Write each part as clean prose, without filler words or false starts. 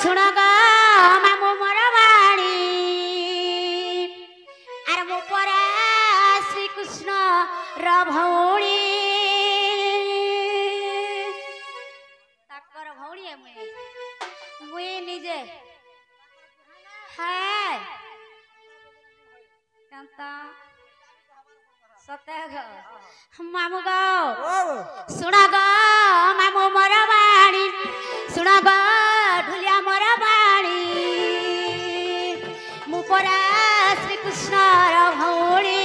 सुना गा मामू मोर बाणी आर मो परा श्री कृष्ण र भौणी ताकर भौणी है मुई निजे है कंता सतेग मामू गो सुना गो मामू मोर बाणी सुना गो ढुलिया मोर बाणी मु परा श्री कृष्ण र भौणी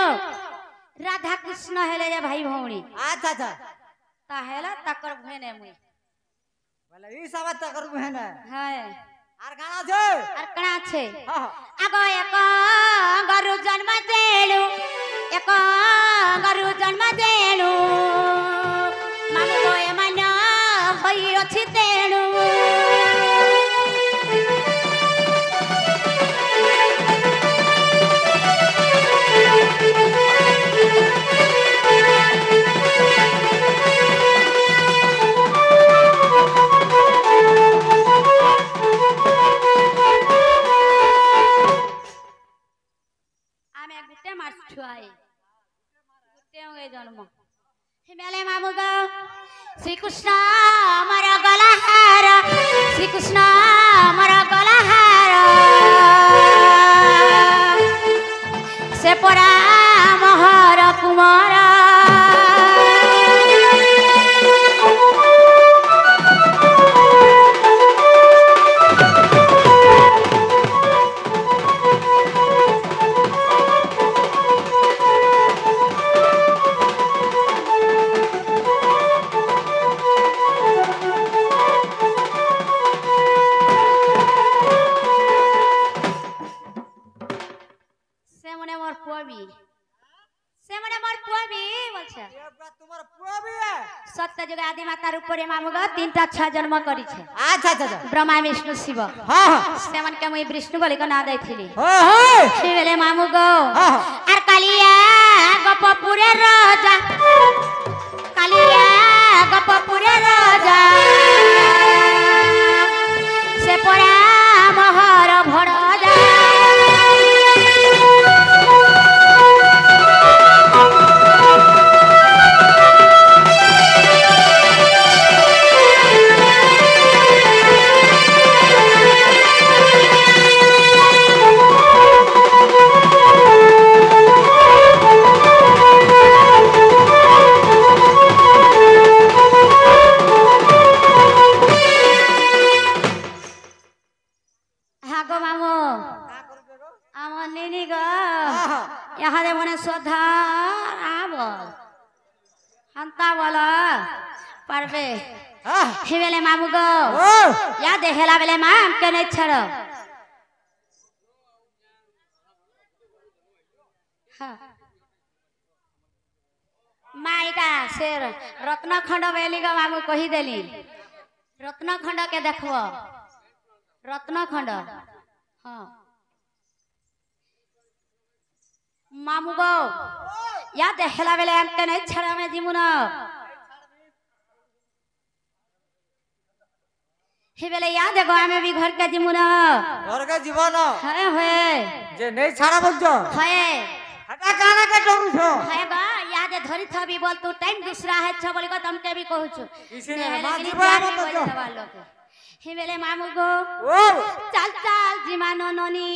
राधा कृष्ण हेले जे भाई भौणी अच्छा अच्छा ता हेला तकर भेने मुई बोले ई सब तकर बहन है आर गाना छे आर कणा छे हां आगो एक गरु जन्म देलु एक गरु जन्म देलु मामू गो ए मन होई अछि तेणु हिमालय मामू गो श्री कृष्ण मोर गलाहार श्री कृष्ण मोर गलाहार से परा मोहर कुमार सत्य जुग आदि माता रूप रे मामू गो तीनटा छह जन्म करी छे अच्छा अच्छा ब्रह्मा विष्णु शिव हां हां सेवन के मुई विष्णु बोली को ना दैथिली हां हां शिवले मामू गो आर कालिया गपपुरे राजा कालिया गपपुरे राजा से परा महर भड़जा यहाँ दे मने सोधा आब हंता वाला परबे हिवेले मामू गो या देखेला बेले माम के नहीं छड़ माइका शेर रत्न खंड बेली गो मामू कही देली रत्न खंड के देखबो रत्न खंड हां मामू गो या देखेला बेले हम के नहीं छड़ा में जीमुना हे बेले याद है गोवा में भी घर के जीमुना घर के जीवन है जे नहीं छड़ा बोलजो है हटा काना के डरू छो है बा याद है धरी थबी बोल तू टाइम दूसरा है छ बोली को तुम के भी कहू छु इसीलिए मां जीवन बोलजो हे बेले मामू गो चल चल जीमानो ननी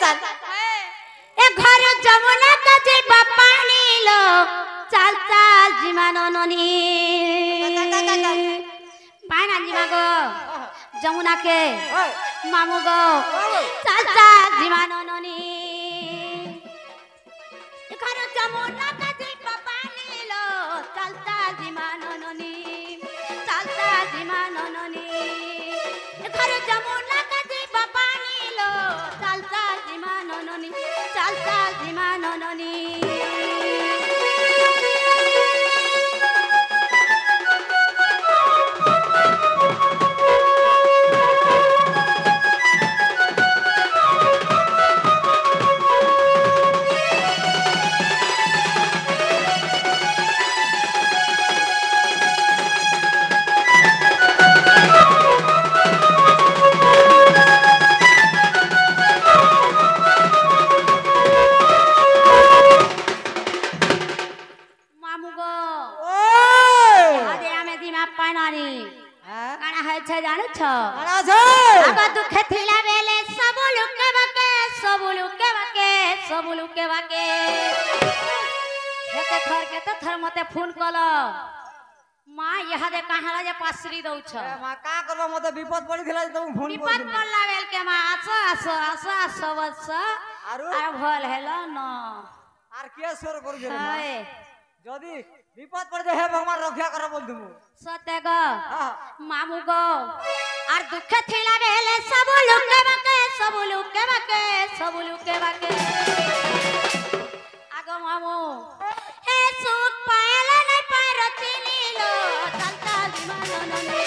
चल ए घर जमुना का जे पानी लो चल चल जीमानो ननी पाना जीमा गो जमुना के मामू गो चल चल जीमानो ननी ए घर जमुना का जे पानी लो चल चल जीमानो ननी चल चल जीमानो ननी ए घर जमुना কানা হয়েছে জানুছ কানা আছে আগ দুঃখে থিলা বেলে সব লুকে বাকে সব লুকে বাকে সব লুকে বাকে কেতে থর মতে ফোন কল মা ইহাদে কাহারা যে পাসরি দউছ মা কা করব মতে বিপদ পড়িছিল যে তুমি ফোন বিপদ পড়লা বেলকে মা আসো আসো আসো আসো বৎস আর আর ভল হেলো ন আর কে সর করি রে মা হায় যদি বিপদ পড়ে যায় হে ভগবান রক্ষা কর বন্ধু সতে গো মামু গো আর দুঃখে থিলা বেলে সব লুকে বাকে সব লুকে বাকে সব লুকে বাকে আগো মামু হে সুখ পায়লা নাই পারতি নীলো চলতা বিমান ননি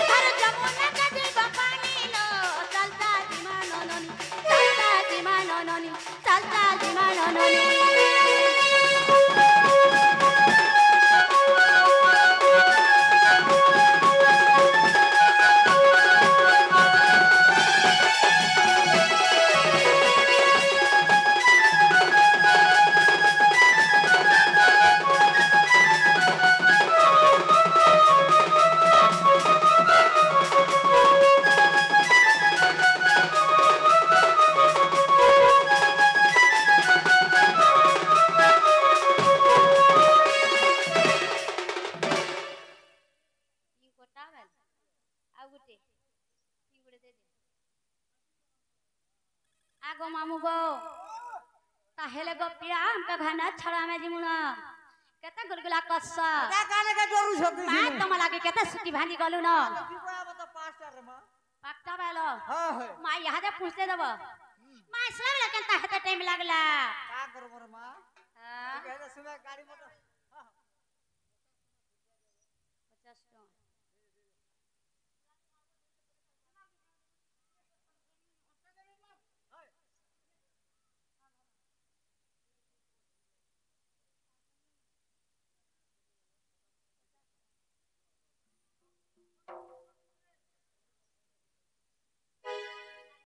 ধর যমুনা নদী বাপানিলো চলতা বিমান ননি চলতা বিমান ননি চলতা বিমান ননি আগো মামু গো তাহেলে গো পিয়া আমকা ঘানা ছড়া মে জিমুনা কেতে গুলগুলা কচ্ছা কা কানে কে ডরু ছকি মা তোমা লাগে কেতে সুকি ভানি গলু ন কি কয়া মত পাঁচটা রে মা পাক্কা বেলো হ্যাঁ হ্যাঁ মা ইহাদে পুছতে দেব মা ইসলাম লাগে তা হেতে টাইম লাগলা কা করব রে মা হ্যাঁ কেতে সুমে গাড়ি মোটর